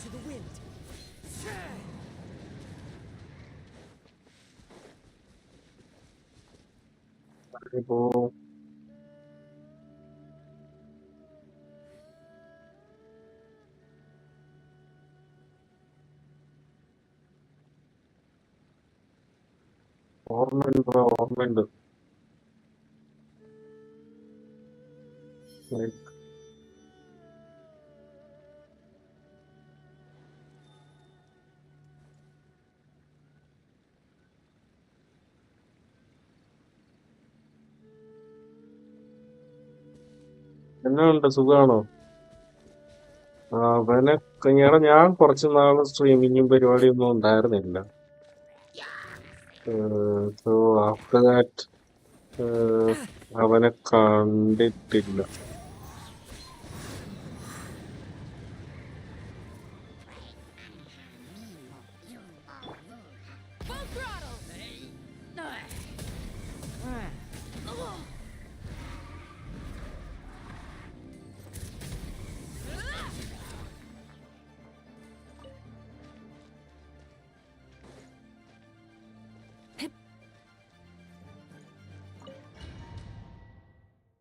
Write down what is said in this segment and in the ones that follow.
to the wind. ഇപ്പോൾ ഓർമ്മയുണ്ട്. എന്നാണ്ട് സുഖാണോ? അവനൊക്കെ ഞാൻ കുറച്ച് നാള് സ്ട്രീമിങ്ങും പരിപാടിയൊന്നും ഉണ്ടായിരുന്നില്ല. സോ ആഫ്റ്റർ ദാറ്റ് അവനെ കണ്ടിട്ടില്ല.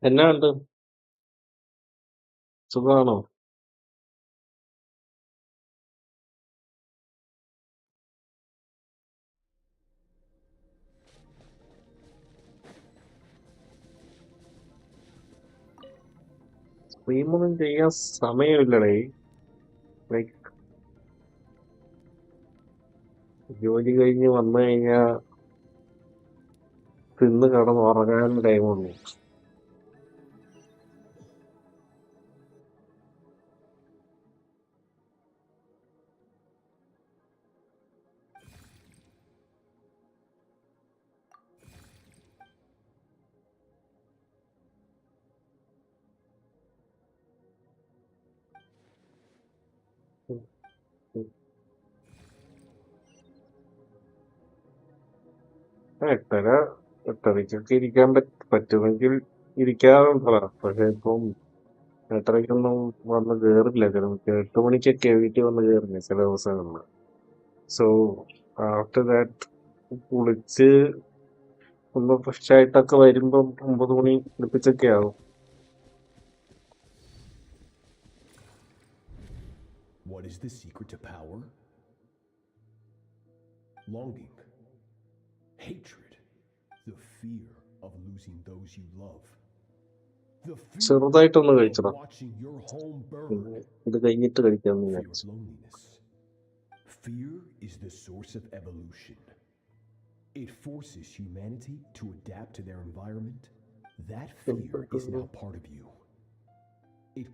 എന്നാണ്ട് സുഖാണോ? സ്ട്രീമൊന്നും ചെയ്യാൻ സമയമില്ലടേ. ലൈക്ക് ജോലി കഴിഞ്ഞ് വന്നു കഴിഞ്ഞാ തിന്ന് കിടന്ന് ഉറങ്ങാൻ ടൈമുള്ളൂ. എട്ടര എട്ടരയ്ക്കൊക്കെ ഇരിക്കാൻ പറ്റുമെങ്കിൽ ഇരിക്കാറുണ്ടല്ലോ. പക്ഷെ ഇപ്പം എട്ടരയ്ക്കൊന്നും വന്ന് കേറില്ല. ചില 8 മണിക്കൊക്കെ വീട്ടിൽ വന്ന് കേറില്ല ചില ദിവസങ്ങളില്. സോ ആഫ്റ്റർ ദാറ്റ് കുളിച്ച് ഒന്ന് ഫ്രഷ് ആയിട്ടൊക്കെ വരുമ്പം 9 മണി അടുപ്പിച്ചൊക്കെ ആവും. What is the secret to power? Longing, hatred, the fear of losing those you love, the fear ചെറുതായിട്ടൊന്ന് of കഴിച്ചടാ. watching your home burn, ഇത് കഴിഞ്ഞിട്ട് കഴിക്കാന്ന് fear of വിചാരിച്ചു. loneliness. Fear is the source of evolution. It forces humanity to adapt to their environment. That fear is now part of you. It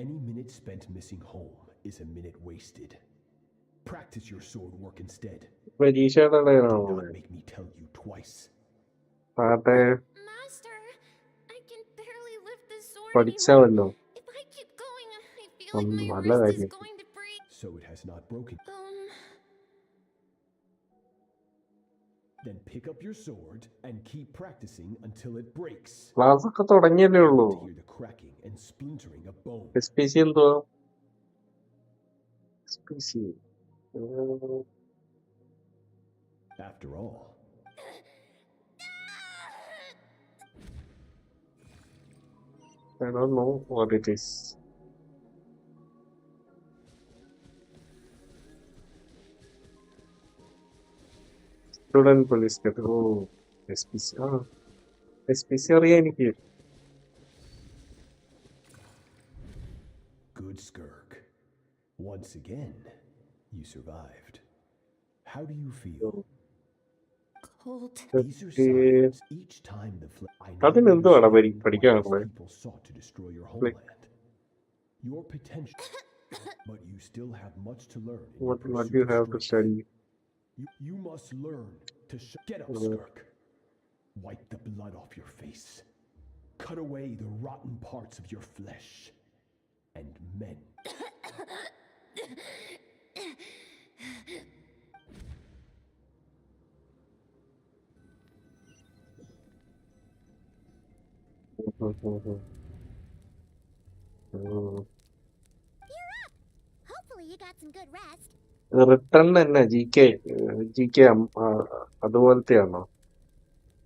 Any minute spent missing home is a minute wasted. Practice your sword work instead. പരീക്ഷയുടെ Do ഇടയിലാണോ? not make me tell you twice. പാട്ടെ Master, I can barely lift this sword anymore. പഠിച്ചാവല്ലോ. If I keep going, I feel like my നല്ല wrist is കാര്യം. going to break. So it has not broken. Then pick up your sword and keep practicing until it breaks. Class ഒക്കെ തുടങ്ങിയല്ലേ I ഉള്ളൂ. want to hear the cracking and splintering of bone. SPC എന്തുവാ? SPC. After all, I don't know what it is. Student police cat. Oh, SPC. SPC അറിയാം എനിക്ക്. good Skirk. Once again, you survived. How do you feel? Cold. These are signs. Each time the I now അതിനെന്തുവാടാ understand why പഠിക്കാനുള്ളത്? these people sought to destroy your homeland. Your potential, but you still have much to learn in your What pursuit do you of have to strength. study? You must learn to get up, Skirk. Wipe the blood off your face. Cut away the rotten parts of your flesh. and men. Hopefully you got some good rest. Return തന്നെ G K അതുപോലത്തെയാണോ?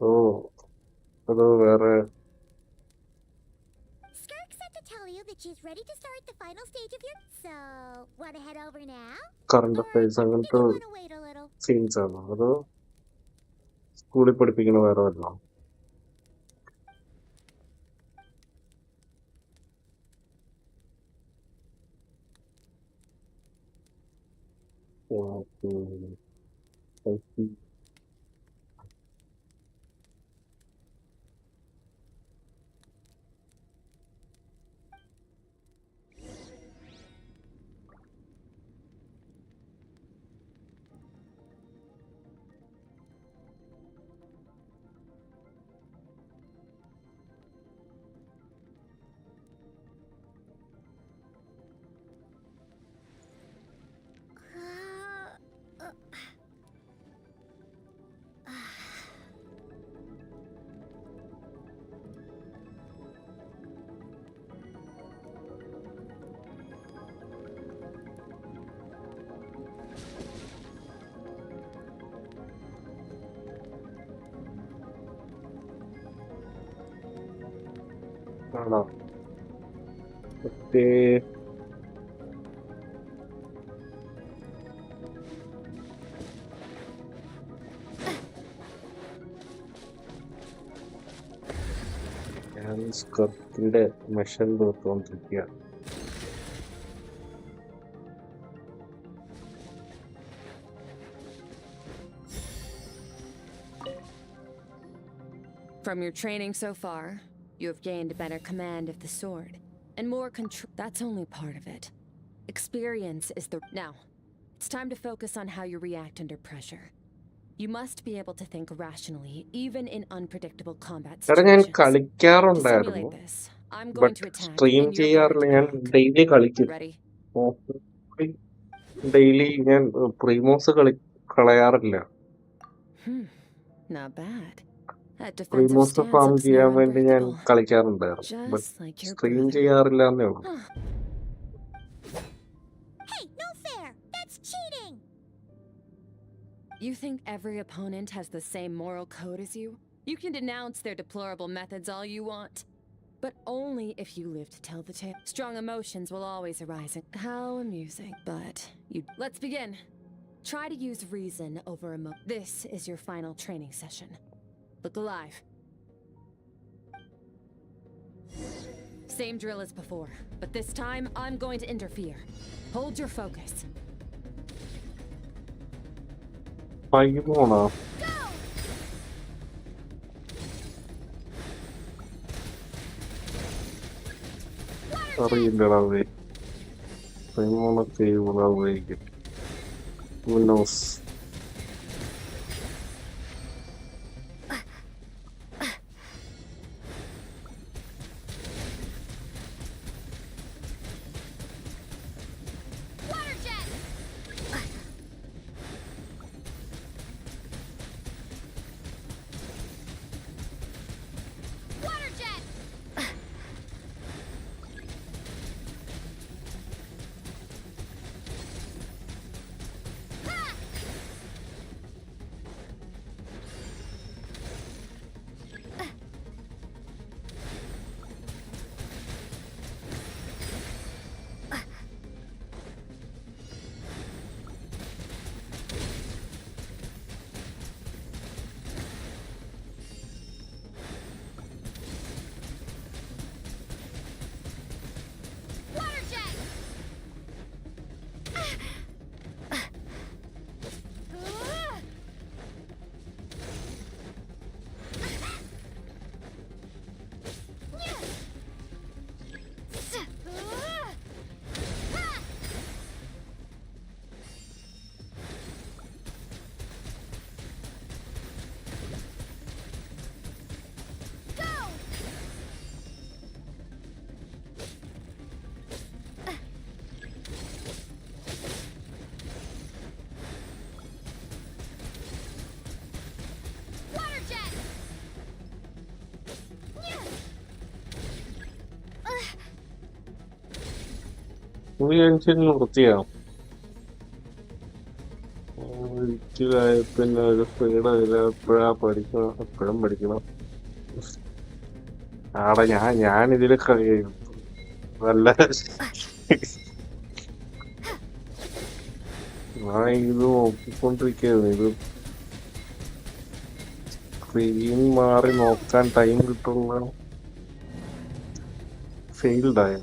ഓ, അതോ വേറെ Skirk said to tell you that she's ready to start the final stage of your... So, wanna head over now? Current Or affairs did അങ്ങനത്തെ you wanna wait a little? Scenes ആണോ? അതോ സ്കൂളിൽ പഠിപ്പിക്കണ വേറെ വല്ലോ? ആണോ? ഞാൻ സ്കർട്ടിന്റെ machine തീർത്തുകൊണ്ടിരിക്കുക. From your training so far, you have gained better command of the sword, and more control. That's only part of it. Experience is the... Now, it's time to focus on how you react under pressure. You must be able to think rationally, even in unpredictable combat എടാ, ഞാൻ situations. To കളിക്കാറുണ്ടായിരുന്നു, simulate this, I'm going but to attack, stream and you're ചെയ്യാറില്ല. going ഞാൻ to block. Daily കളിക്കും. Ready? Daily ഞാൻ പ്രീമോസ് കളയാറില്ല. Not bad. That defensive പ്രീമോസ് stance ഫാം looks ചെയ്യാൻ now വേണ്ടി ഞാൻ unbreakable. കളിക്കാറുണ്ടായിരുന്നു, but Just like your stream brother. ചെയ്യാറില്ല എന്നേ ഉള്ളൂ. Hey, no fair! That's cheating! You think every opponent has the same moral code as you? You can denounce their deplorable methods all you want. But only if you live to tell the tale. Strong emotions will always arise. How amusing. But you... Let's begin. Try to use reason over This is your final training session. Look alive. Same drill as before, but this time I'm going to interfere. Hold your focus. പൈമോണോ? അറിയില്ലടാ. പൈമോണൊക്കെ ഇവിടെ ഉപയോഗിക്കും. Who knows? genshin നിർത്തിയോ? പിന്നെ ഒരു speed എപ്പോഴാ പഠിക്കണം, എപ്പോഴും പഠിക്കണം. ആടെ ഞാനിതില് നല്ല ഞാൻ ഇത് നോക്കിക്കൊണ്ടിരിക്കുകയായിരുന്നു. ഇത് സ്ക്രീൻ മാറി നോക്കാൻ ടൈം കിട്ടുള്ള ഫെയിൽഡായ.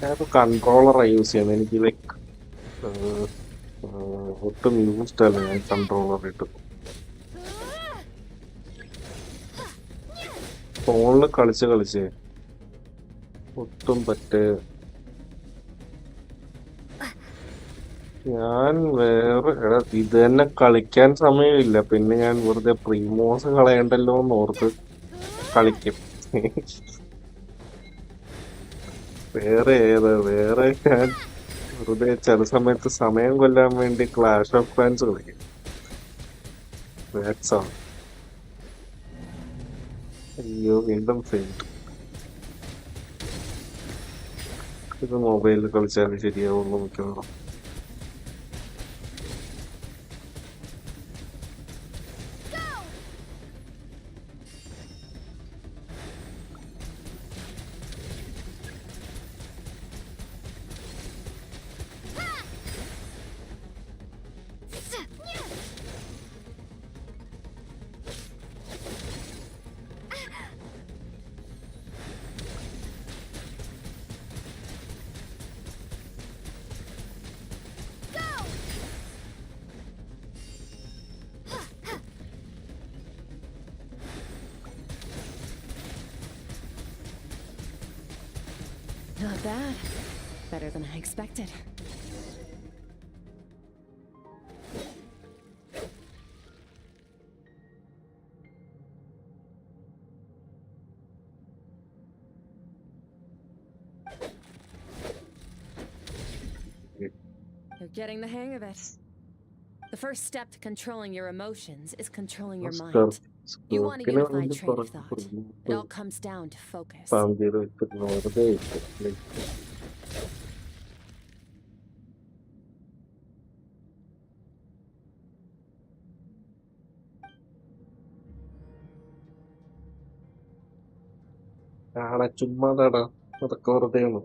ഞാനിപ്പോ കൺട്രോളറാ യൂസ് ചെയ്യുന്നത്. എനിക്ക് ലൈക്ക് ഒട്ടും യൂസ്ഡ് അല്ല ഞാൻ കൺട്രോളർ ഇട്ട്. ഫോണില് കളിച്ച് ഒട്ടും ഞാൻ വേറെ ഇത് തന്നെ കളിക്കാൻ സമയമില്ല. പിന്നെ ഞാൻ വെറുതെ പ്രീമോസ് കളയണ്ടല്ലോ എന്ന് ഓർത്ത് കളിക്കും. വേറെ ഞാൻ വെറുതെ ചില സമയത്ത് സമയം കൊല്ലാൻ വേണ്ടി ക്ലാഷ് ഓഫ് ക്ലാൻസ് കളിക്കും. That's all. അയ്യോ, വീണ്ടും ഫെയിൽഡ്. ഇത് മൊബൈലിൽ കളിച്ചാലും ശരിയാവുള്ളൂ മിക്കവാറും. Not bad. Better than I expected. You're getting the hang of it. The first step to controlling your emotions is controlling your mind. You want a unified train of thought. It all comes down to focus. ചുമ്മാതാടാ, അതൊക്കെ വെറുതെയാണ്.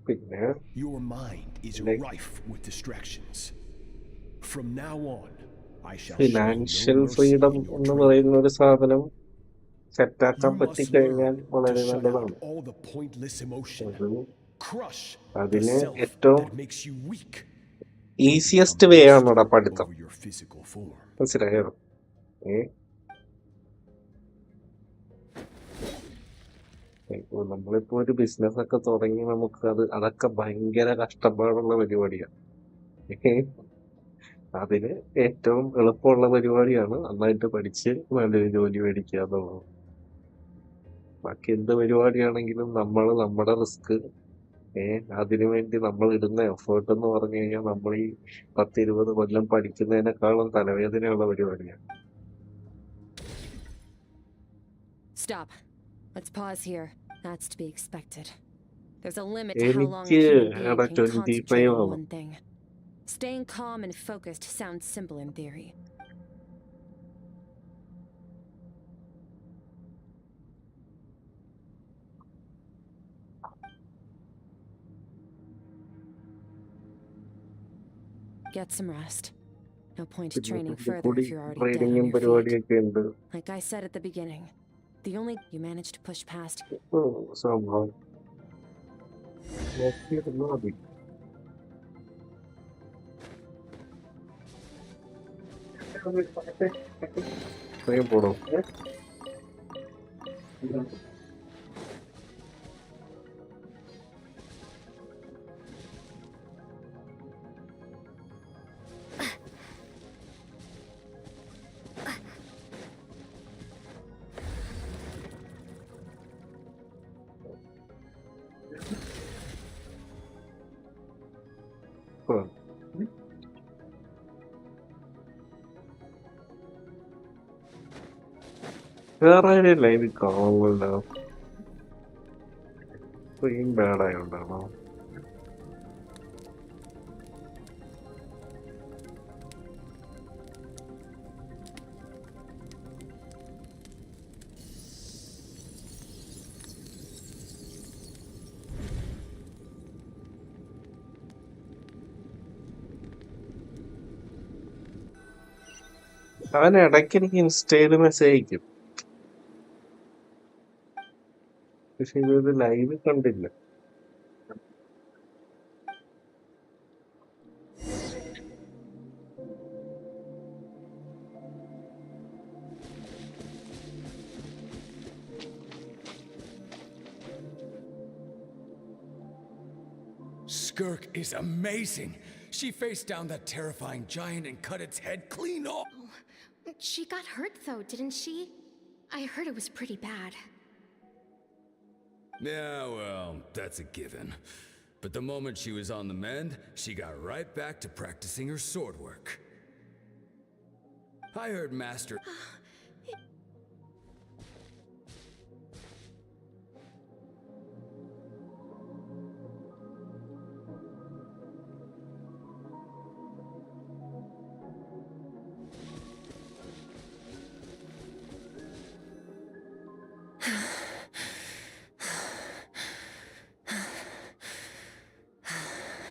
പിന്നെ Your mind is rife with distractions. From now on, I shall show financial no mercy freedom in your എന്ന് training. പറയുന്ന ഒരു സാധനം സെറ്റാക്കാൻ You must പറ്റിക്കഴിഞ്ഞാൽ learn വളരെ to shut out നല്ലതാണ്. all the pointless emotion. Crush the അതിന് self ഏറ്റവും that makes you weak. Easiest way ആണോടാ പഠിത്തം. Over your physical form. മനസ്സിലായോ? നമ്മളിപ്പോ ഒരു ബിസിനസ് ഒക്കെ തുടങ്ങി നമുക്ക് അതൊക്കെ ഭയങ്കര കഷ്ടപ്പാടുള്ള പരിപാടിയാണ്. അതിന് ഏറ്റവും എളുപ്പമുള്ള പരിപാടിയാണ് നന്നായിട്ട് പഠിച്ച് നല്ലൊരു ജോലി മേടിക്കുക എന്നുള്ളത്. ബാക്കി എന്ത് പരിപാടിയാണെങ്കിലും നമ്മുടെ റിസ്ക് അതിനുവേണ്ടി നമ്മൾ ഇടുന്ന എഫേർട്ട് എന്ന് പറഞ്ഞു കഴിഞ്ഞാൽ നമ്മൾ ഈ 10-20 കൊല്ലം പഠിക്കുന്നതിനേക്കാളും തലവേദനയുള്ള പരിപാടിയാണ്. Stop. Let's pause here. That's to be expected. There's a limit to how long a human being can concentrate on one thing. Staying calm and focused sounds simple in theory. Get some rest. No point training further if you're already dead on your feet. Like I said at the beginning, The only you managed to push past. Somehow. നോക്കിയിരുന്നാ മതി. ഇത്രയും പോണോ? വേറെ ആരെയല്ല ഇത് കാണുമല്ലോ. ഇത്രയും ബാഡായോണ്ടാണോ? അവൻ ഇടയ്ക്ക് എനിക്ക് ഇൻസ്റ്റയില് മെസ്സേജ് അയക്കും, പക്ഷെ ഇതൊരു ലൈവ് കണ്ടില്ല. Skirk is amazing. She faced down that terrifying giant and cut its head clean off. She got hurt though, didn't she? I heard it was pretty bad. Yeah, well, that's a given. But the moment she was on the mend, she got right back to practicing her sword work. I heard Master...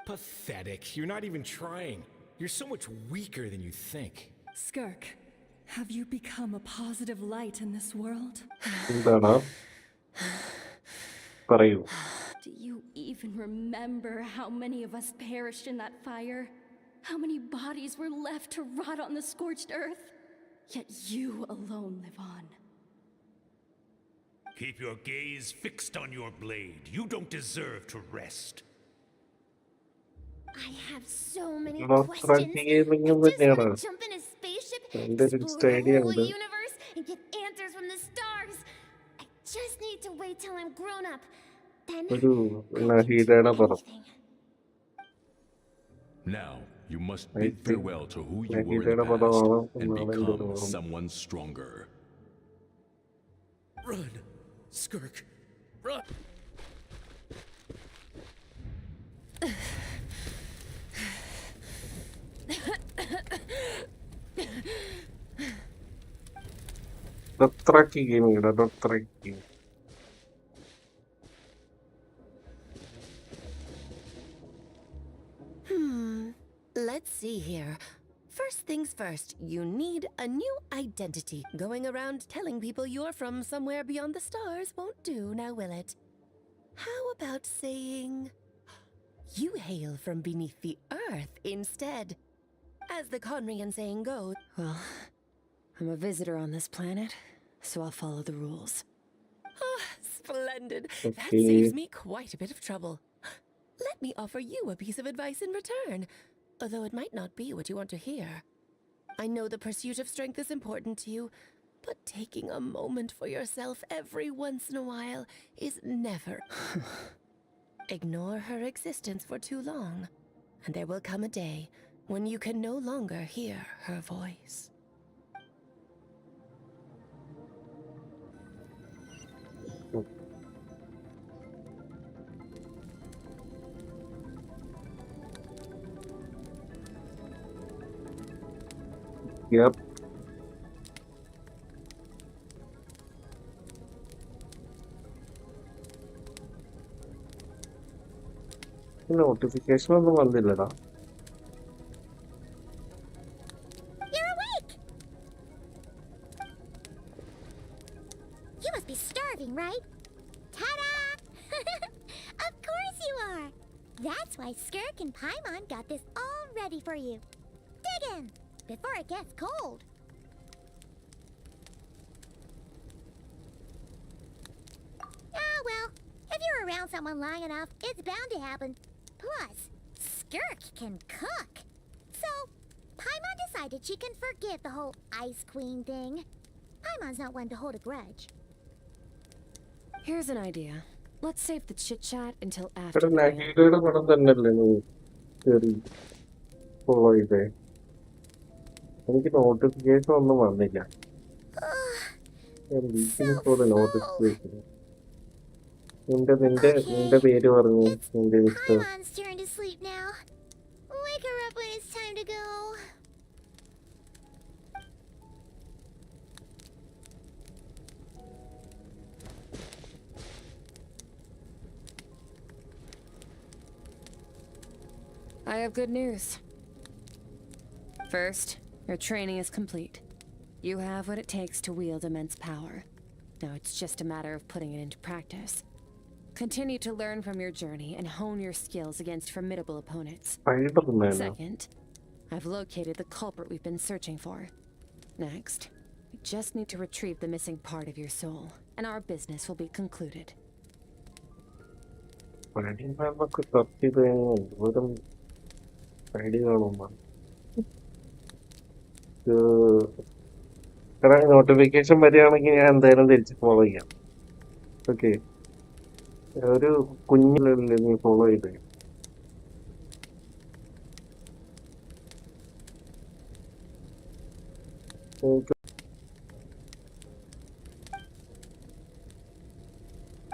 Pathetic. You're not even trying. You're so much weaker than you think. Skirk, have you become a positive light in this world? എന്താണ് പറയൂ. Do you even remember how many of us perished in that fire? How many bodies were left to rot on the scorched earth? Yet you alone live on. Keep your gaze fixed on your blade. You don't deserve to rest. I have so many Dothraki questions. gaming I just want തന്നെയാണ്. to jump in a spaceship, എൻ്റെ ഒരു explore the stadium whole ഉണ്ട്. universe, and get answers from the stars. I just need to wait till I'm grown up. Then ഒരു I can നഹീദയുടെ do പടം. anything. Now, you must I bid think farewell to who you were in നഹീദയുടെ the past പടമാണ് and എന്നാണ് എൻ്റെ become ഓർമ്മ. someone stronger. Run! Skirk! Run! Dothraki gaming, Dothraki. Let's see here. First things first, you need a new identity. Going around telling people you're from somewhere beyond the stars won't do, now will it? How about saying you hail from beneath the earth instead? As the Conrian saying goes, Well, I'm a visitor on this planet, so I'll follow the rules. splendid. That Okay. saves me quite a bit of trouble. Let me offer you a piece of advice in return, although it might not be what you want to hear. I know the pursuit of strength is important to you, but taking a moment for yourself every once in a while is never. Ignore her existence for too long, and there will come a day when you can no longer hear her voice. Yep. Notification ഒന്നും വന്നില്ലടാ. You're awake! You must starving, right? Ta-da! Of course you are! That's why Skirk and Paimon got this all ready for you. Dig in, before it gets cold. Ah, well, if you're around someone long enough, it's bound to happen. Plus, Skirk can cook. So, Paimon decided she can forgive the whole Ice Queen thing. Paimon's not one to hold a grudge. Here's an idea. Let's save the chit-chat until എടാ after the rain. നഗീരയുടെ പടം തന്നെയല്ലേ നീ കയറി follow ചെയ്തേ? എനിക്ക് notification ഒന്നും വന്നില്ല. Notification നിന്റെ പേര് പറഞ്ഞു നിന്റെ ഇഷ്ടം. Paimon's turn to sleep now. Wake her up when it's time to go. I have good news. First, your training is complete. You have what it takes to wield immense power. Now it's just a matter of putting it into practice. Continue to learn from your journey and hone your skills against formidable opponents. Second, I've located the culprit we've been searching for. Next, we just need to retrieve the missing part of your soul, and our business will be concluded. Notification വരികയാണെങ്കിൽ ഞാൻ എന്തായാലും തിരിച്ച് follow ചെയ്യാം. Okay, ഒരു കുഞ്ഞിലല്ലേ നീ follow ചെയ്തേ?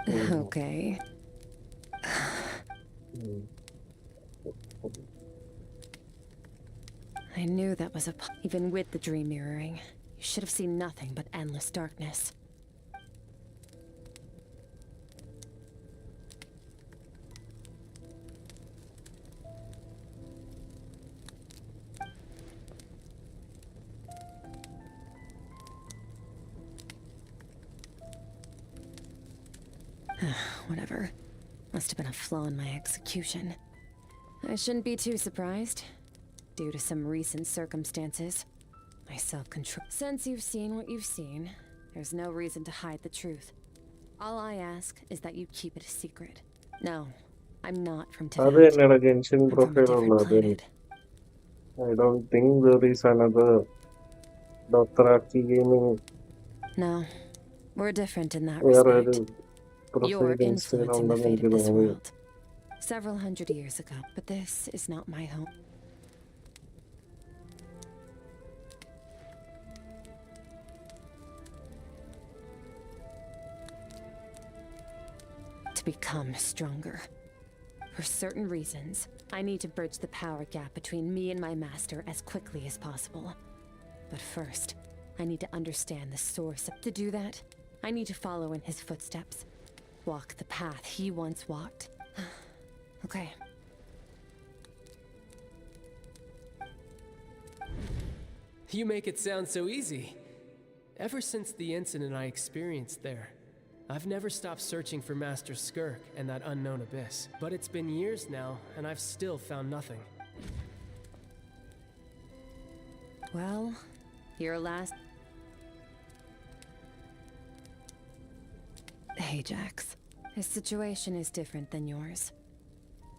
Okay. I knew that was even with the dream mirroring, you should have seen nothing but endless darkness. Whatever. Must have been a flaw in my execution. I shouldn't be too surprised. Due to some recent circumstances, my self-control. Since you've seen what you've seen, there's no reason to hide the truth. All I ask is that you keep it a secret. No, I'm not from അത് Tibet. തന്നെയാണ് ഗെൻഷിൻ I'm from a profile different ഉള്ളത്. planet. I don't think there is another Dothraki gaming. No, we're different in that വേറെ ഒരു respect. Profile Your ഗെൻഷിൻ influence in the ഉണ്ടെന്ന് fate എനിക്ക് of this തോന്നുന്നു. world. Several hundred years ago, but this is not my home. To become stronger. For certain reasons, I need to bridge the power gap between me and my master as quickly as possible. But first, I need to understand the source. To do that, I need to follow in his footsteps. Walk the path he once walked. Okay. You make it sound so easy. Ever since the incident I experienced there, I've never stopped searching for Master Skirk and that unknown abyss. But it's been years now, and I've still found nothing. Well, your last... Hey, Jax. His situation is different than yours.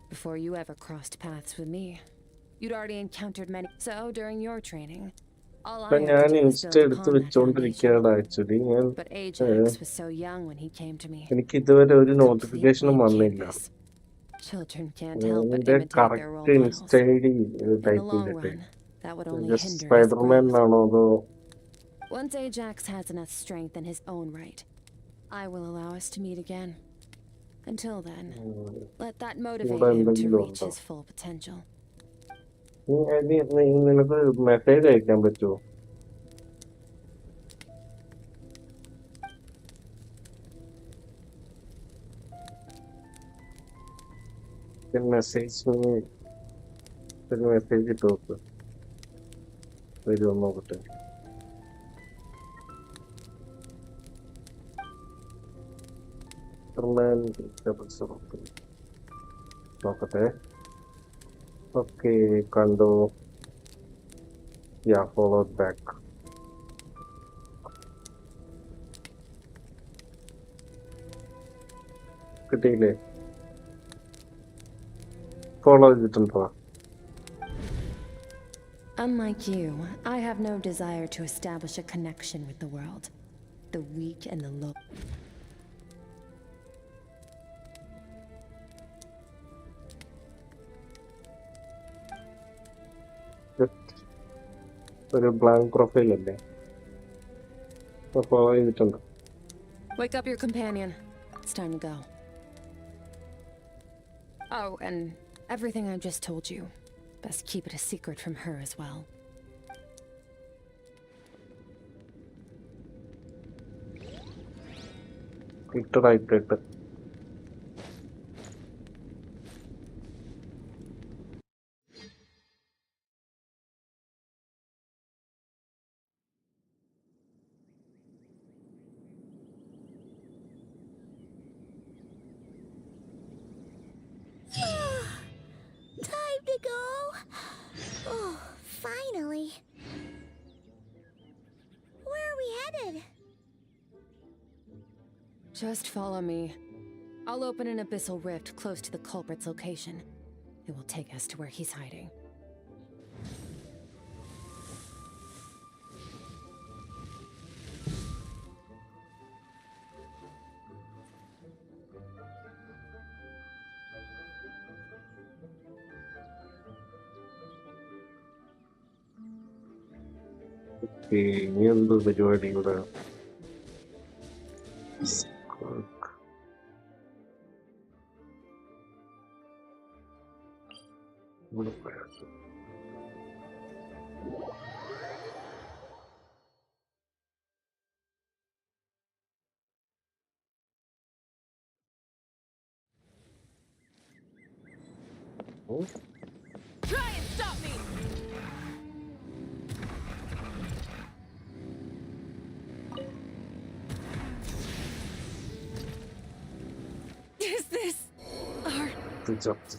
Before you ever crossed paths with me, you'd already encountered many... So, during your training, all I had ഞാൻ to do was insta build എടുത്ത് upon that വെച്ചോണ്ടിരിക്കുകയാണ് foundation. Actually. ഞാൻ But Ajax was so young when he came to me. എനിക്ക് ഇതുവരെ ഒരു Complete നോട്ടിഫിക്കേഷനും blank വന്നില്ല. canvas. Children can't help but എന്റെ imitate their role correct models. Insta I D In the type long ചെയ്തിട്ട് run, that would only just hinder his Spiderman growth. ആണോ അതോ Once Ajax has enough strength in his own right, I will allow us to meet again. Until then, let that motivate him to എന്തെങ്കിലും reach ഉണ്ടോ? his full potential. നിനക്ക് message അയക്കാൻ പറ്റുമോ? Message ഒരു message ഇട്ട് നോക്ക്, വരുമോ നോക്കട്ടെ. നോക്കട്ടെ. ഓക്കെ, കണ്ടു. യാ, ഫോളോ ബാക്ക്. കിട്ടിയില്ലേ? ഫോളോ ചെയ്തിട്ടുണ്ടോ? Unlike you, I have no desire to establish a connection with the world. The weak and the low. ഒരു ബ്ലാങ്ക് പ്രൊഫൈൽ അല്ലേ? ഫോളോ ചെയ്തിട്ടുണ്ട്. Wake up your companion. It's time to go. Oh, and everything I just told you. Best keep it a secret from her as well. ഇട്ടതായിട്ട് Time to go. Oh, finally. Where are we headed? Just follow me. I'll open an abyssal rift close to the culprit's location. It will take us to where he's hiding. ഇനി എന്ത് പരിപാടി ഇവിടെ? Try and stop me! Is this our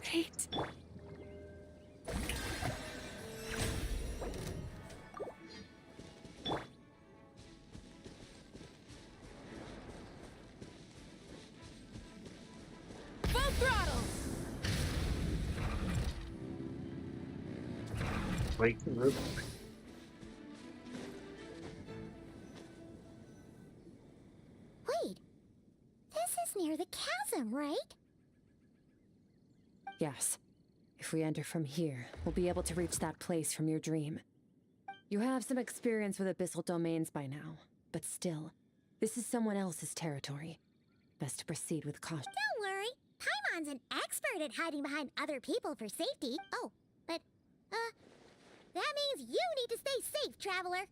fate? Full throttle! Wait, this is near the chasm, right? Yes. If we enter from here, we'll be able to reach that place from your dream. You have some experience with abyssal domains by now, but still, this is someone else's territory. Best to proceed with caution. Don't worry. Paimon's an expert at hiding behind other people for safety. Oh, but, that means you need to stay safe, traveler.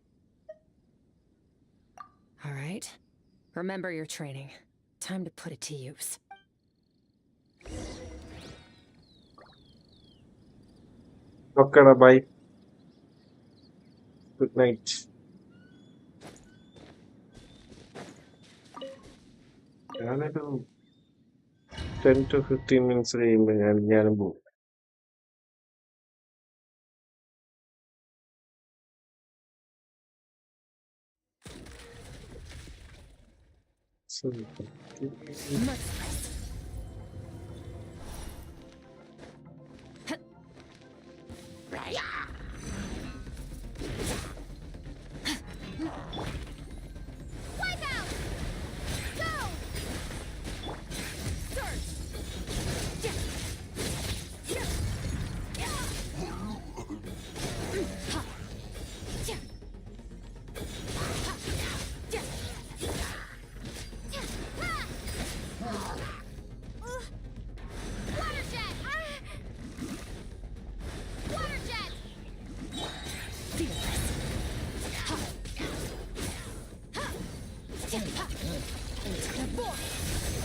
All right. Remember your training. Time to put it to use. Okay, bye. Good night. ഞാനൊരു 10 to 15 minutes കഴിയുമ്പോൾ ഞാനും പോകും.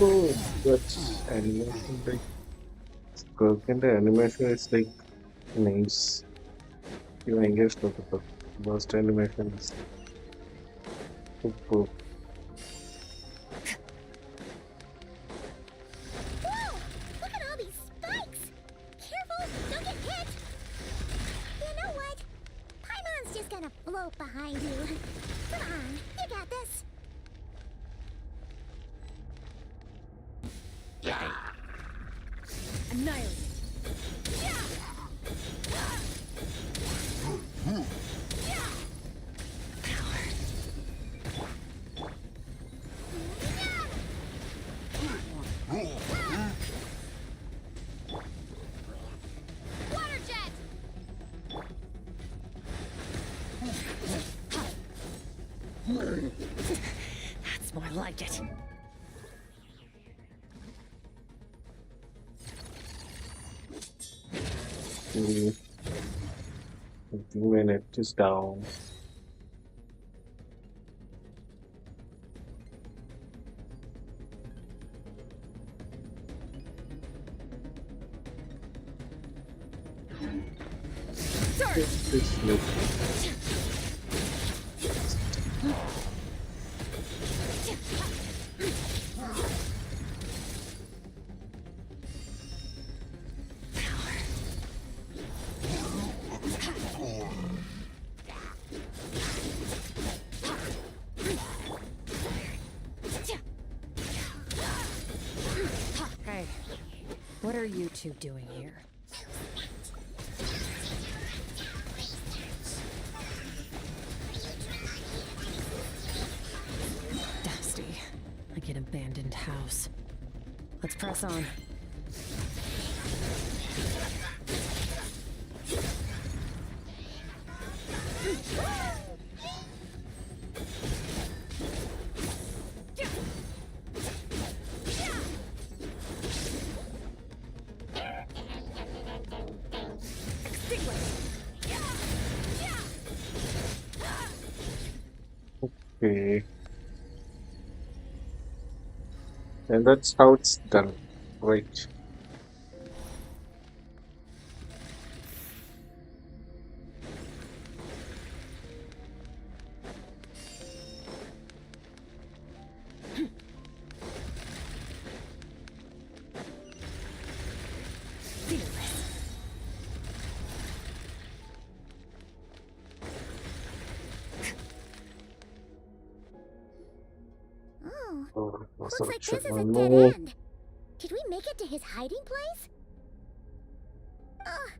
Oh, that's animation like Kirk's animation is like nice. You engage with the burst animations. Super. gonna float behind you. Come on, you got this. Annihilate. Water jet! That's more like it. I think my net is down. This look. Hey, what are you two doing here? Dusty, like an abandoned house. Let's press on. Okay. And that's how it's done, right? Oh, Oh, looks like this is a no. dead end. Did we make it to his hiding place? Ugh,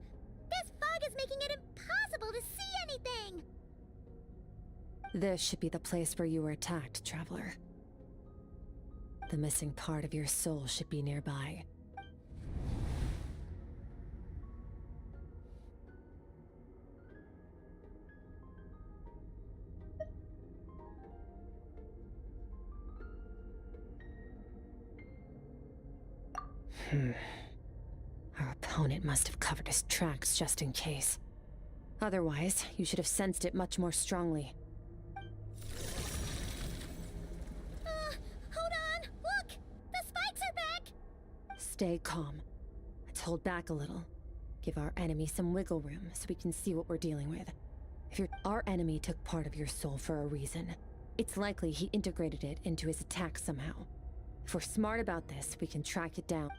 this fog is making it impossible to see anything. This should be the place where you were attacked, Traveler. The missing part of your soul should be nearby. Our opponent must have covered his tracks just in case. Otherwise, you should have sensed it much more strongly. Hold on, look! The spikes are back! Stay calm. Let's hold back a little. Give our enemy some wiggle room so we can see what we're dealing with. Our enemy took part of your soul for a reason. It's likely he integrated it into his attack somehow. If we're smart about this, we can track it down.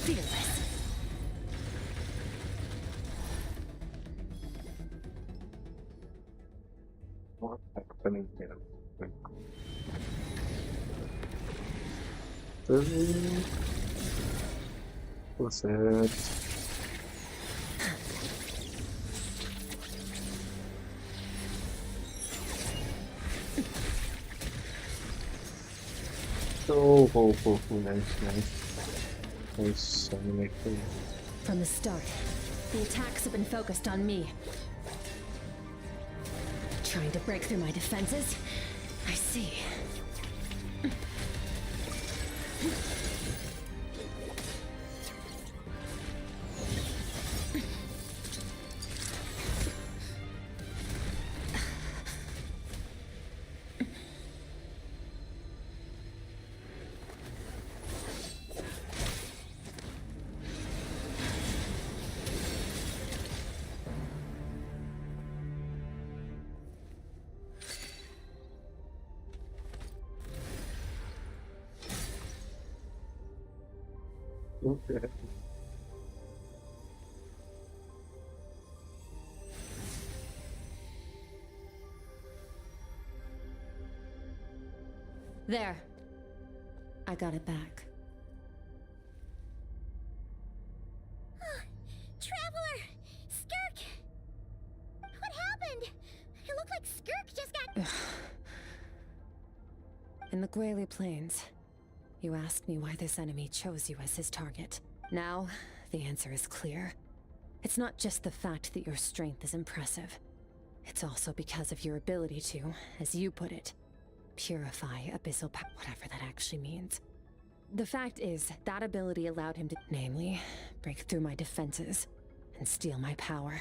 Fearless. What's happening here? What's it? Oh, nice. Nice, animation. From the start, the attacks have been focused on me. Trying to break through my defenses? I see. There. I got it back. Traveler! Skirk! What happened? It looked like Skirk just got... In the Gwali Plains, you asked me why this enemy chose you as his target. Now, the answer is clear. It's not just the fact that your strength is impressive. It's also because of your ability to, as you put it, purify abyssal power, whatever that actually means. The fact is, that ability allowed him to, namely, break through my defenses and steal my power.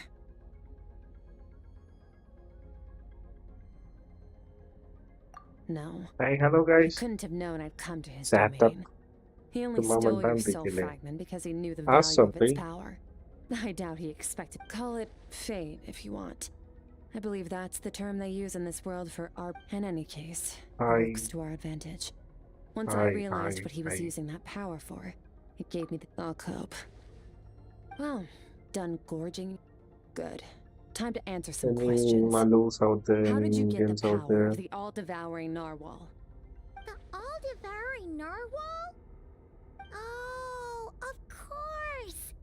No. Hi, hello He guys. couldn't have known I'd come to his Sat up. domain. He only Tomorrow stole your Monday, soul Kile. fragment because he knew the Ah, value of its sorry. power. I doubt he expected. Call it fate, if you want. I believe that's the term they use in this world for our... In any case, it Hi. works to our advantage. Once I Hi, realized hi, what he was hi. using that power for, it gave me the... I'll cope. Well, done gorging? Good. Time to answer some Any questions. Malus out there? How Any did you get Indians the out power there? of the all-devouring narwhal? The all-devouring narwhal? Oh, of course!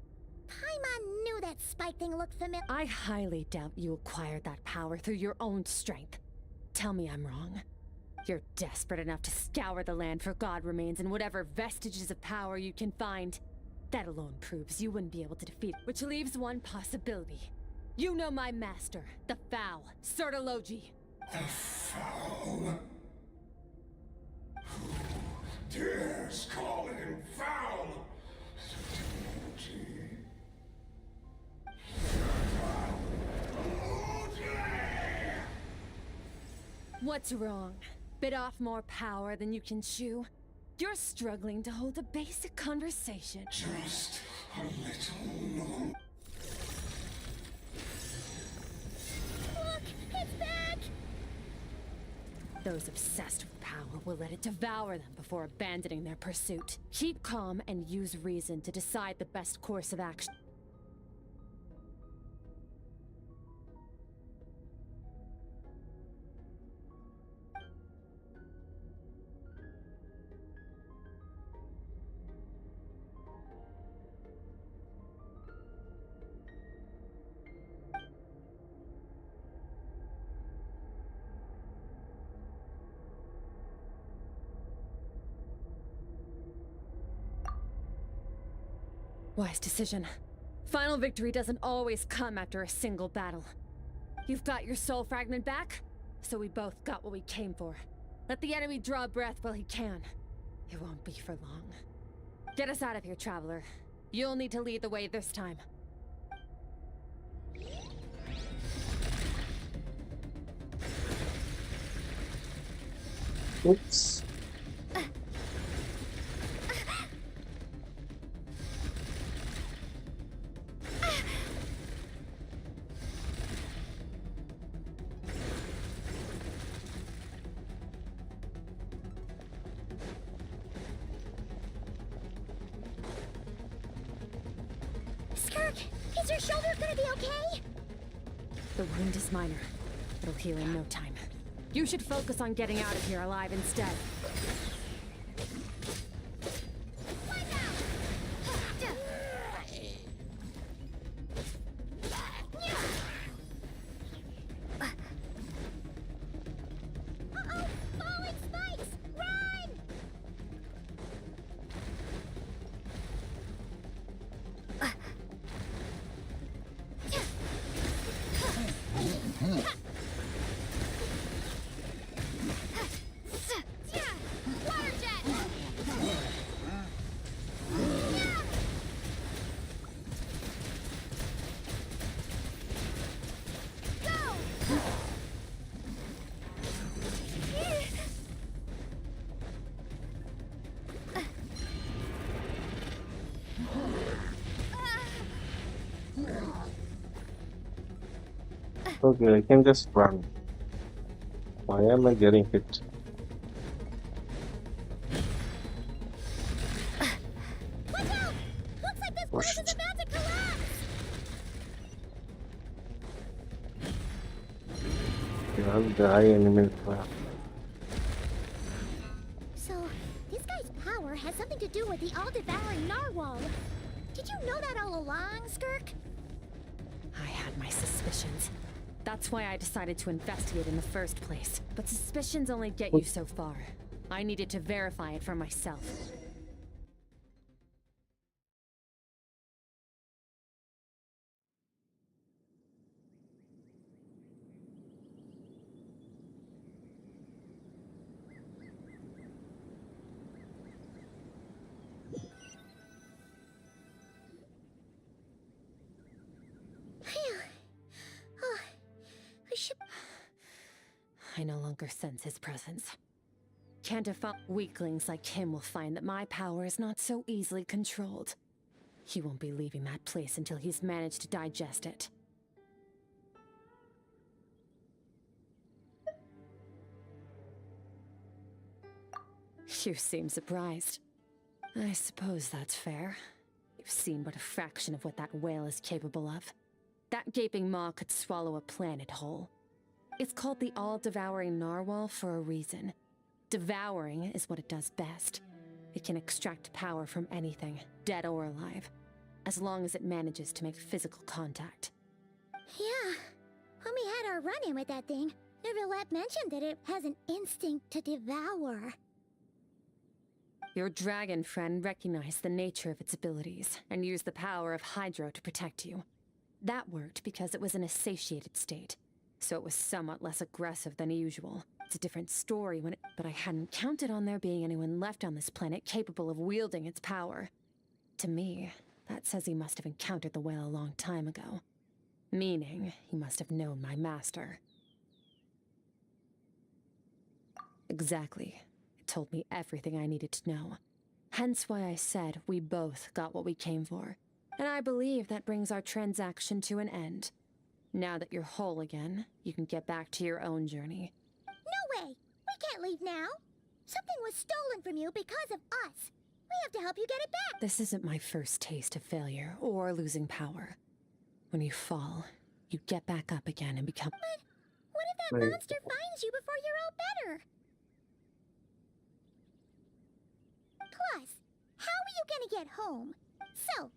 Paimon knew that spike thing looked familiar. I highly doubt you acquired that power through your own strength. Tell me I'm wrong. You're desperate enough to scour the land for god remains and whatever vestiges of power you can find. That alone proves you wouldn't be able to defeat, which leaves one possibility. You know my master, the Foul, Sertologi. The Foul? Who dares call him foul? What's wrong? Bit off more power than you can chew? You're struggling to hold a basic conversation. Just a little longer. Look, it's back! Those obsessed with power will let it devour them before abandoning their pursuit. Keep calm and use reason to decide the best course of action. Wise decision. Final victory doesn't always come after a single battle. You've got your soul fragment back, so we both got what we came for. Let the enemy draw breath while he can. It won't be for long. Get us out of here, traveler. You'll need to lead the way this time. Oops. Skirk, is your shoulder gonna be okay? The wound is minor. It'll heal in no time. You should focus on getting out of here alive instead. Uh-oh! Falling spikes! Run! Water jet! Go! Okay, I can just run. Why am I getting hit? Watch out! world is about to collapse! I'll die in a minute. So, this guy's power has something to do with the all-devouring narwhal. Did you know that all along, Skirk? I had my suspicions. That's why I decided to investigate in the first place. But suspicions only get you so far. I needed to verify it for myself. Oh, I should... I no longer sense his presence. Can't have found weaklings like him will find that my power is not so easily controlled. He won't be leaving that place until he's managed to digest it. You seem surprised. I suppose that's fair. You've seen but a fraction of what that whale is capable of. That gaping maw could swallow a planet whole. It's called the all-devouring narwhal for a reason. Devouring is what it does best. It can extract power from anything, dead or alive, as long as it manages to make physical contact. Yeah. When we had our run-in with that thing, Neverlet mentioned that it has an instinct to devour. Your dragon friend recognized the nature of its abilities and used the power of Hydro to protect you. That worked because it was in a satiated state, so it was somewhat less aggressive than usual. It's a different story when but I hadn't counted on there being anyone left on this planet capable of wielding its power. To me, that says he must have encountered the whale a long time ago. Meaning, he must have known my master. Exactly. It told me everything I needed to know. Hence why I said we both got what we came for. And I believe that brings our transaction to an end. Now that you're whole again, you can get back to your own journey. No way! We can't leave now! Something was stolen from you because of us! We have to help you get it back! This isn't my first taste of failure or losing power. When you fall, you get back up again and become— But what if that monster finds you before you're all better? Plus, how are you gonna get home? So,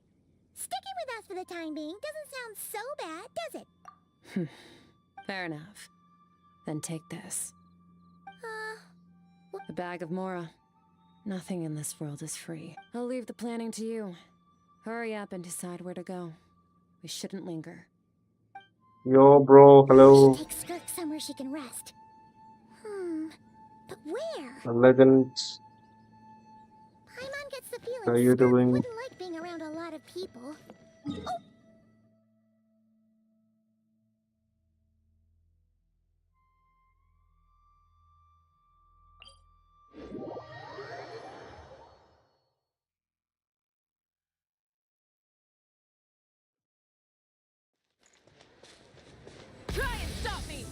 sticking with us for the time being doesn't sound so bad, does it? Fair enough. Then take this. A bag of Mora. Nothing in this world is free. I'll leave the planning to you. Hurry up and decide where to go. We shouldn't linger. Yo, bro, hello. We should take Skirk somewhere she can rest. But where? Legend. Paimon gets the How feeling you Skirk doing? wouldn't like being around a lot of people. Oh! Try and stop me!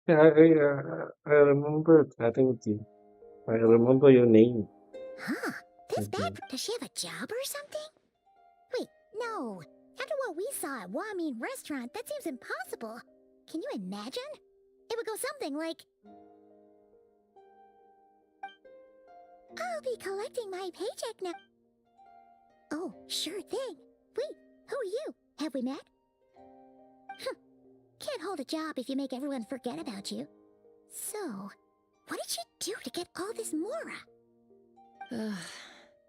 Yeah, I remember chatting with you. I remember your name. Huh. This Okay. bad. Does she have a job or something? Wait, no. After what we saw at Wamin Restaurant, that seems impossible. Can you imagine? It would go something like... I'll be collecting my paycheck now. Oh, sure thing. Wait, who are you? Have we met? Can't hold a job if you make everyone forget about you. So, what did she do to get all this Mora?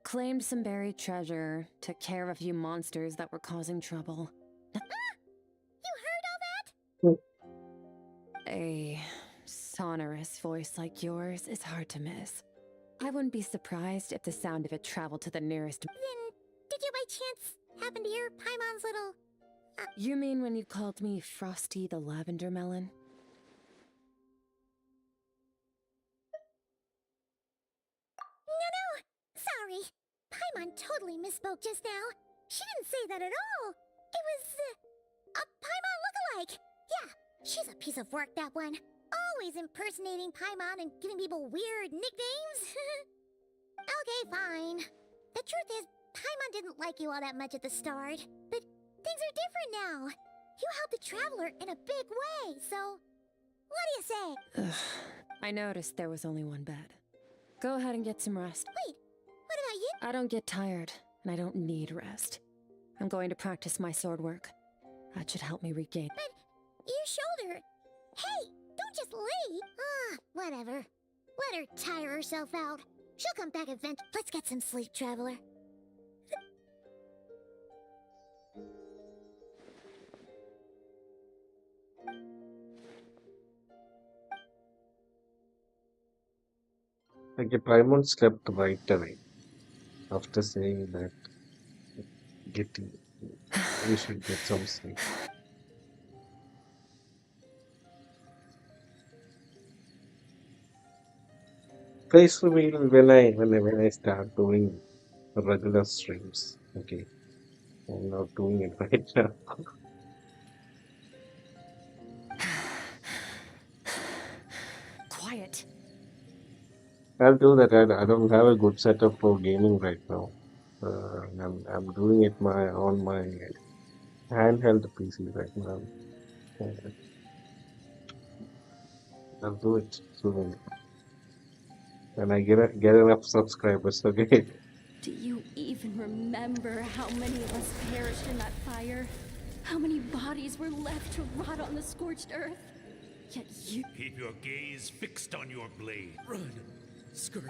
Claimed some buried treasure, took care of a few monsters that were causing trouble. You heard all that? A sonorous voice like yours is hard to miss. I wouldn't be surprised if the sound of it traveled to the nearest— Then, did you by chance happen to hear Paimon's little You mean when you called me Frosty the Lavender Melon? No, sorry. Paimon totally misspoke just now. She didn't say that at all. It was, a Paimon lookalike. Yeah, she's a piece of work, that one. Always impersonating Paimon and giving people weird nicknames. Okay, fine. The truth is, Paimon didn't like you all that much at the start. But things are different now. You helped the Traveler in a big way, so... What do you say? Ugh. I noticed there was only one bed. Go ahead and get some rest. Wait, what about you? I don't get tired, and I don't need rest. I'm going to practice my sword work. That should help me regain. But your shoulder... Hey, don't just leave. Whatever. Let her tire herself out. She'll come back eventually. Let's get some sleep, Traveler. Okay, Primon slept right away after saying that we should get some sleep. Face reveal when I start doing regular streams. Okay, I'm not doing it right now. Quiet. I'll do that. I don't have a good setup for gaming right now. I'm doing it on my handheld PC right now. I'll do it soon when I get enough subscribers. Okay. Do you even remember how many of us perished in that fire? How many bodies were left to rot on the scorched earth? Yet you... Keep your gaze fixed on your blade. Run, Skirk.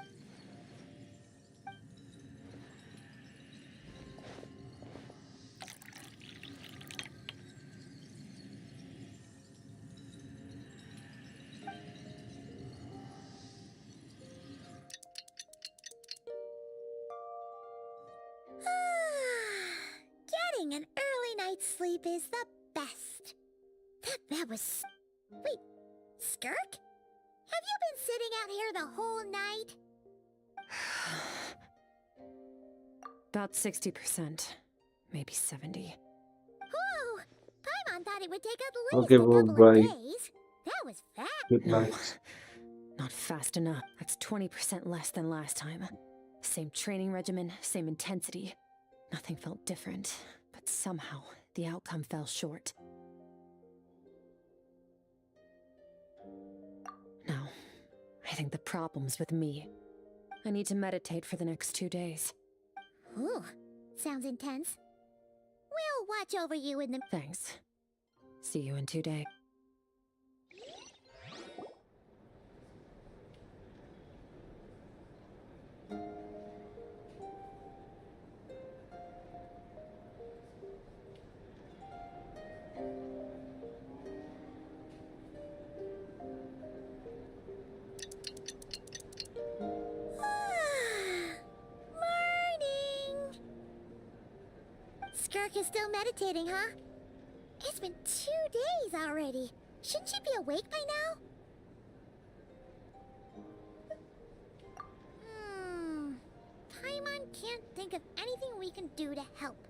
Getting an early night's sleep is the best. That was... Wait, Skirk? Have you been sitting out here the whole night? About 60%. Maybe 70. Whoa! Paimon thought it would take at least Okay, a couple bye. of days. That was fast. Good No, night. not fast enough. That's 20% less than last time. Same training regimen, same intensity. Nothing felt different, but somehow the outcome fell short. No, I think the problem's with me. I need to meditate for the next 2 days. Ooh, sounds intense. We'll watch over you in the... Thanks. See you in 2 days. Morning! Skirk is still meditating, huh? It's been 2 days already. Shouldn't she be awake by now? Paimon can't think of anything we can do to help.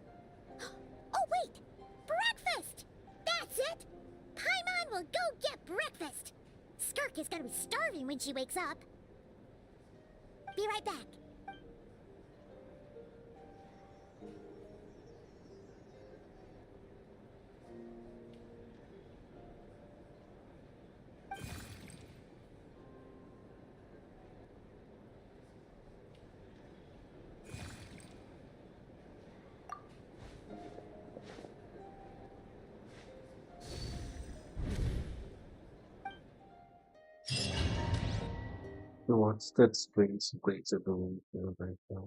Oh, wait! Breakfast! That's it! Paimon will go get breakfast! Skirk is gonna be starving when she wakes up. Be right back. So what's that strange breaks at the room right now?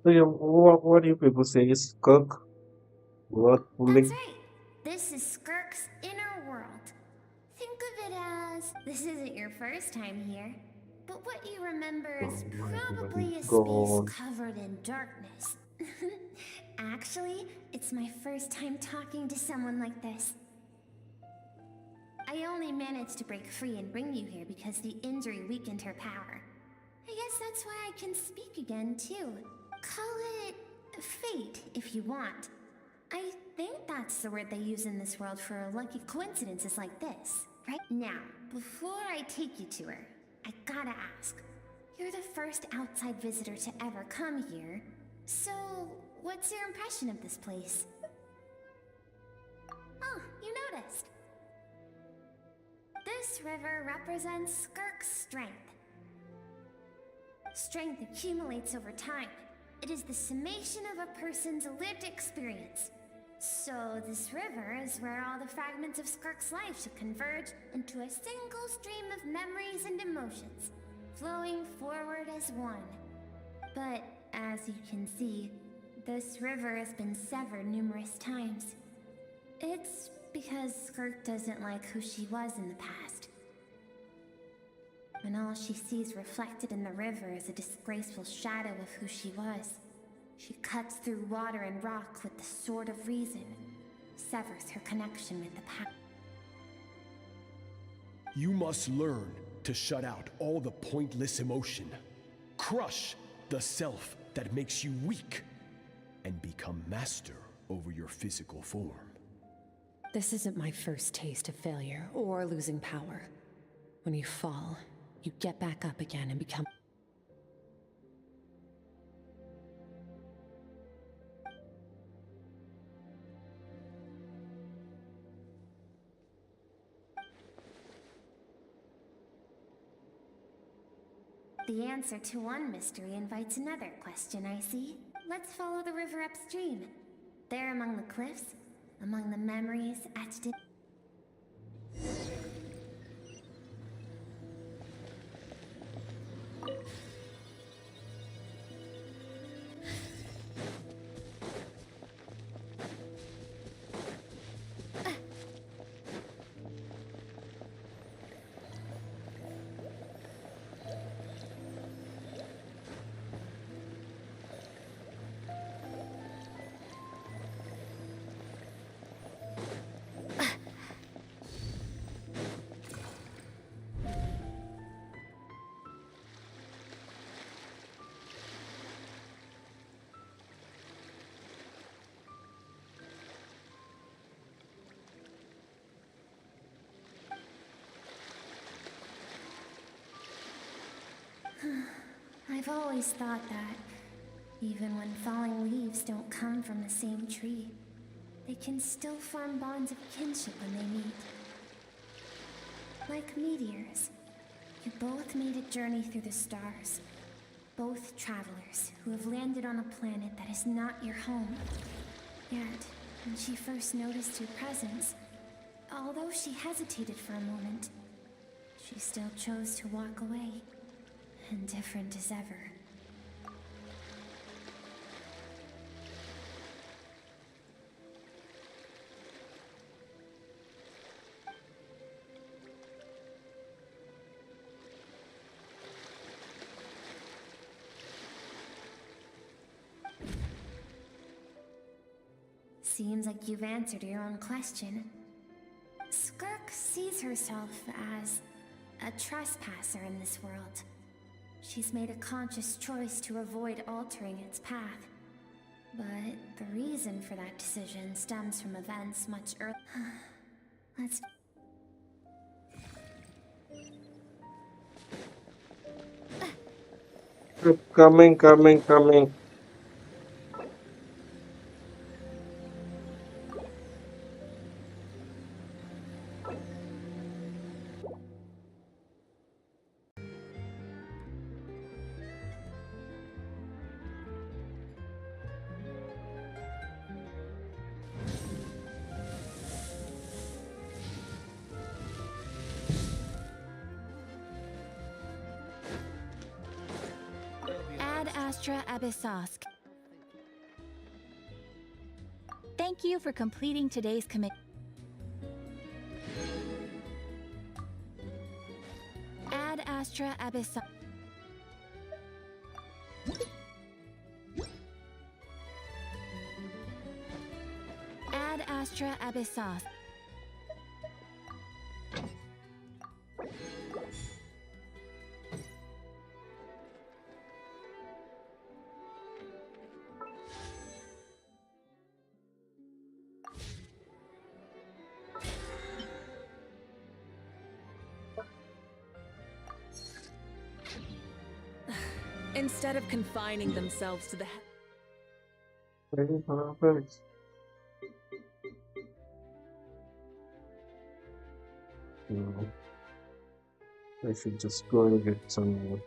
So yeah, what do you people say? Is Kirk worth pulling? That's right. This is Skirk's inner world. Think of it as this isn't your first time here, but what you remember is probably a space covered in darkness. Actually, it's my first time talking to someone like this. I only managed to break free and bring you here because the injury weakened her power. I guess that's why I can speak again, too. Call it fate, if you want. I think that's the word they use in this world for lucky coincidences like this. Right now, before I take you to her, I gotta ask. You're the first outside visitor to ever come here, so what's your impression of this place? Oh, you noticed. This river represents Skirk's strength. Strength accumulates over time. It is the summation of a person's lived experience. So this river is where all the fragments of Skirk's life should converge into a single stream of memories and emotions, flowing forward as one. But as you can see, this river has been severed numerous times. It's because Skirk doesn't like who she was in the past. When all she sees reflected in the river is a disgraceful shadow of who she was, she cuts through water and rock with the sword of reason, severs her connection with the past. You must learn to shut out all the pointless emotion. Crush the self that makes you weak, and become master over your physical form. This isn't my first taste of failure or losing power. When you fall, you get back up again and become... The answer to one mystery invites another question, I see. Let's follow the river upstream. There among the cliffs, among the memories etched in... I've always thought that, even when falling leaves don't come from the same tree, they can still form bonds of kinship when they meet. Like meteors, you both made a journey through the stars. Both travelers who have landed on a planet that is not your home. Yet, when she first noticed your presence, although she hesitated for a moment, she still chose to walk away. Indifferent as ever. Seems like you've answered your own question. Skirk sees herself as a trespasser in this world. She's made a conscious choice to avoid altering its path. But the reason for that decision stems from events much earlier. Let's... Coming. Ad Astra Abyssosk. Thank you for completing today's commit. Astra Abyssa. Ad Astra Abyssos. Instead of confining themselves to the No, I should just go and get some more.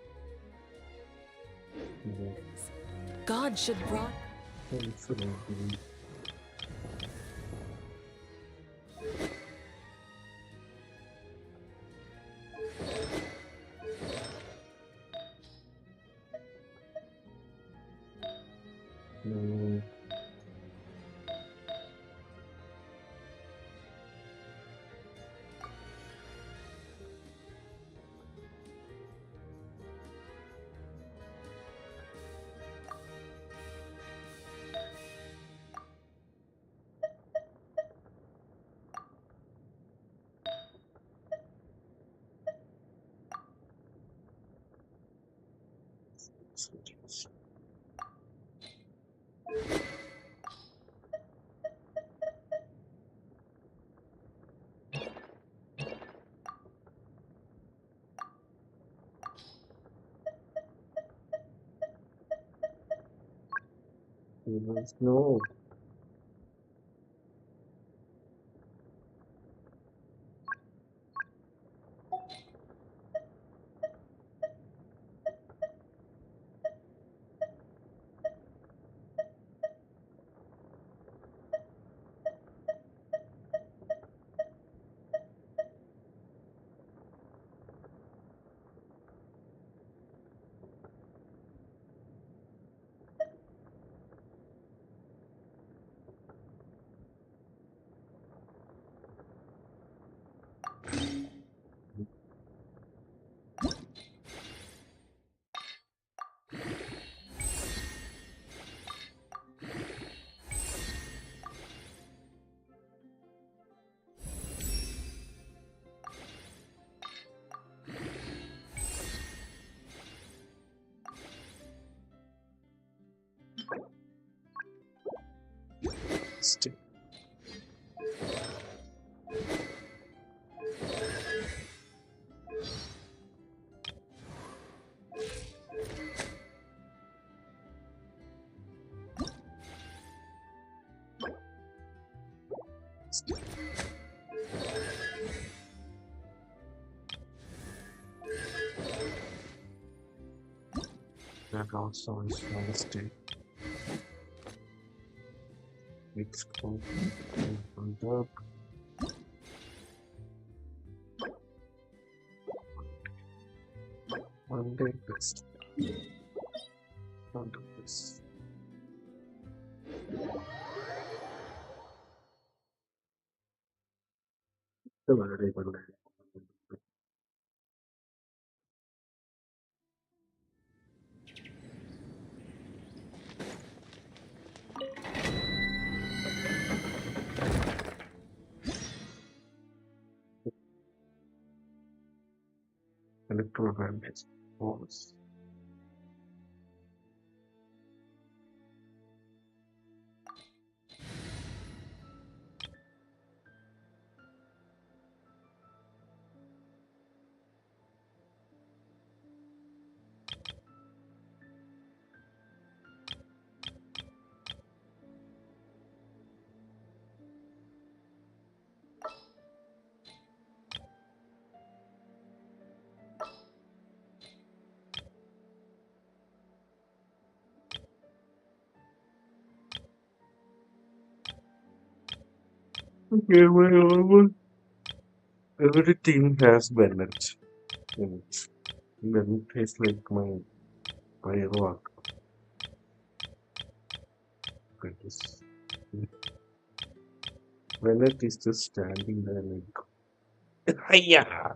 God should brought. No. No. Stay. That also is not a state. It's called up. One day best. Don't do this. The very good. Electro damage. Pause. Okay, well, every team has Bennett in it. Bennett is like my rock. Bennett is just standing there like, hiya!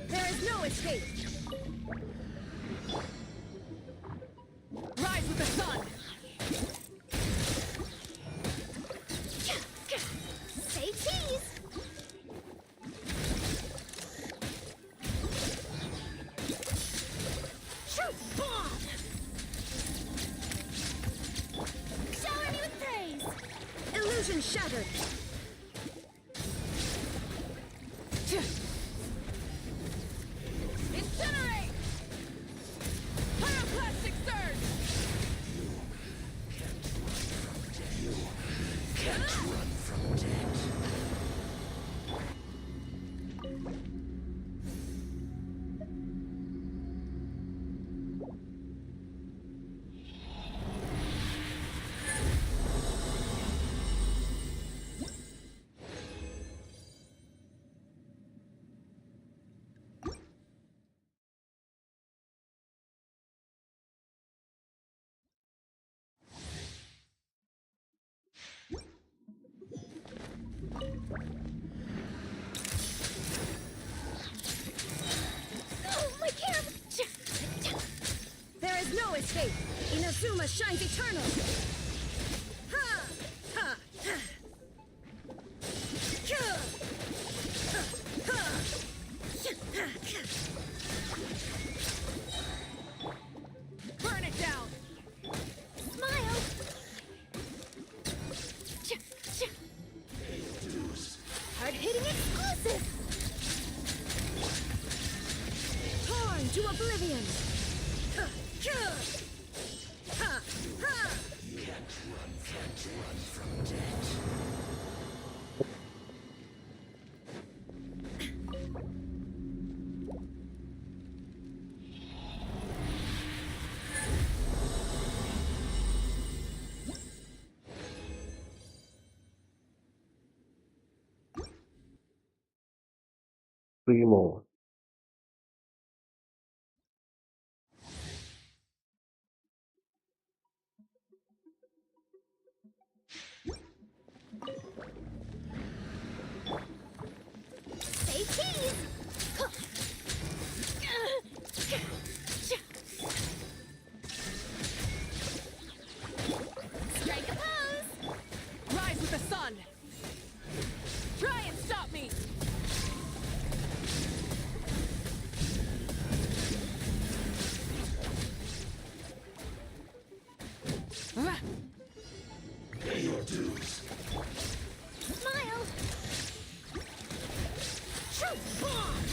There is no escape! Rise with the sun! Say cheese! Shoot bomb! Shower me with praise! Illusion shattered! Incinerate! Pyroclastic surge! Can't run from death. Oh, my camp! There is no escape! Inazuma shines eternal! Ha! Ha! Ha! Kill! Ha! Ha! Burn it down! Smile! Hard-hitting exclusive! Torn to oblivion! Ha! Kill! Ha! Ha! Can't run from death. Primo. Say cheese! Strike a pose! Rise with the sun! Try and stop me! Pay your dues. Smile! Shoot bomb!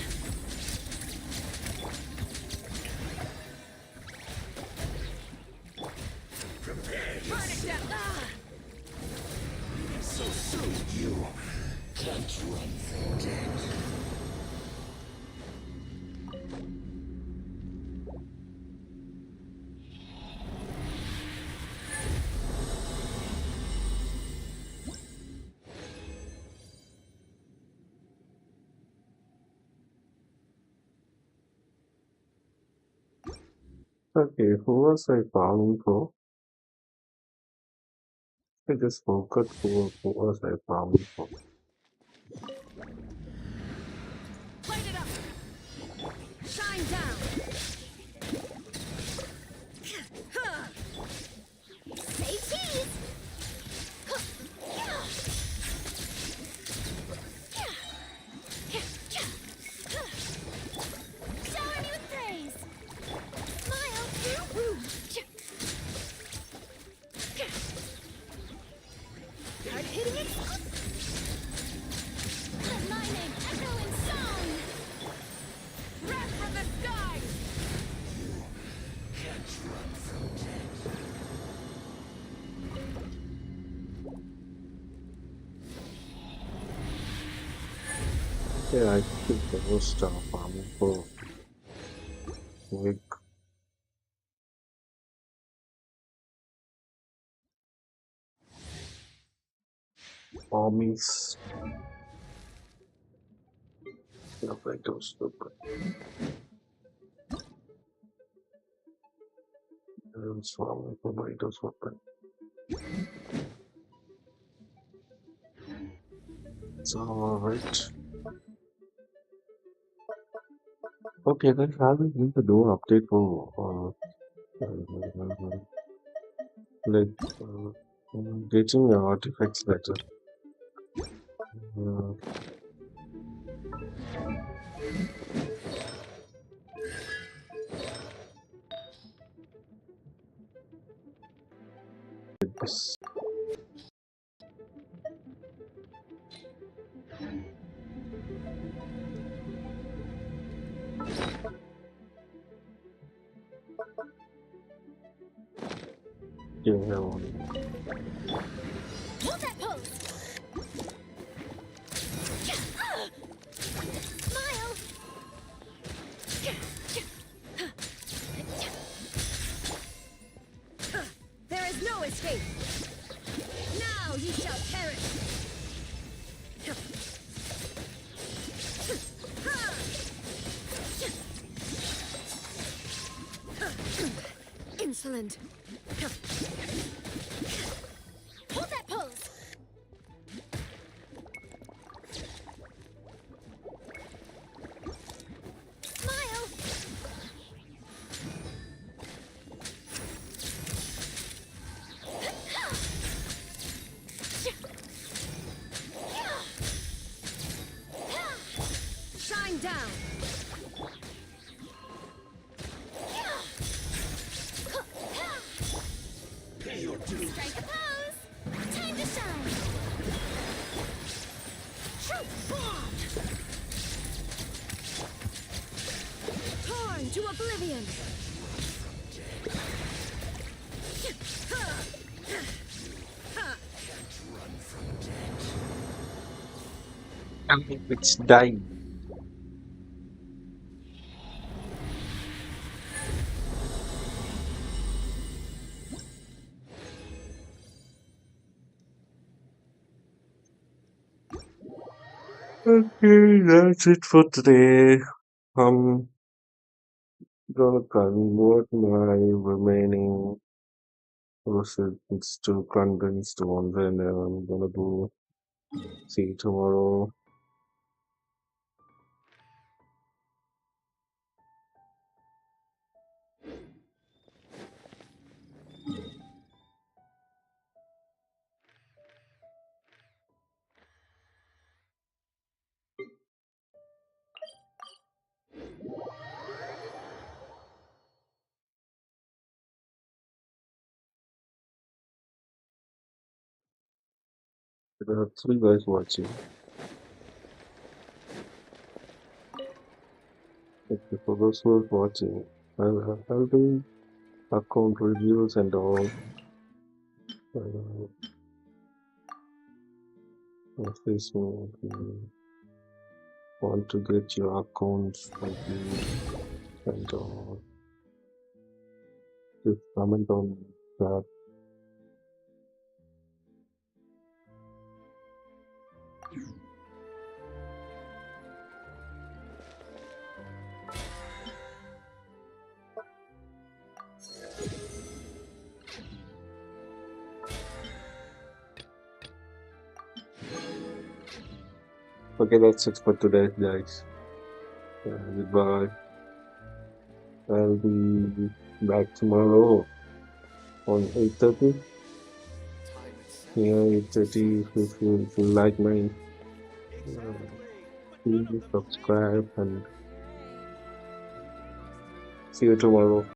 Prepare Burn it down! Ah! so soon. You can't run from death. Okay, who was I farming for? I just forgot who was I farming for. Light it up! Shine down! Ha! Say cheese! Shower me with praise! Smile! Hard-hitting let my name echo in song! Wrath from the sky! Can't run from death. Yeah, I think the most farming for Wick. Armies. No, I don't stupid. I'm farming for Mito's weapon. It's alright. Okay, then shall we need to do an update for like getting the artifacts better. Uh, this. Yeah, Hold that pose! Smile! There is no escape! Now you shall perish! Insolent! Hold that pose! Smile! Shine down! Strike a pose! Time to shine! Shoot bomb! Torn to oblivion! And it's dying. Okay, that's it for today. I'm gonna convert my remaining receipts to condensed ones, and then I'm gonna go see you tomorrow. There are 3 guys watching. Okay, for those who are watching, I'll do account reviews and all. On Facebook, you want to get your accounts reviewed and just comment on that. Okay, that's it for today, guys. Goodbye. I'll be back tomorrow on 8:30. Yeah, 8:30. If you like my please subscribe and see you tomorrow.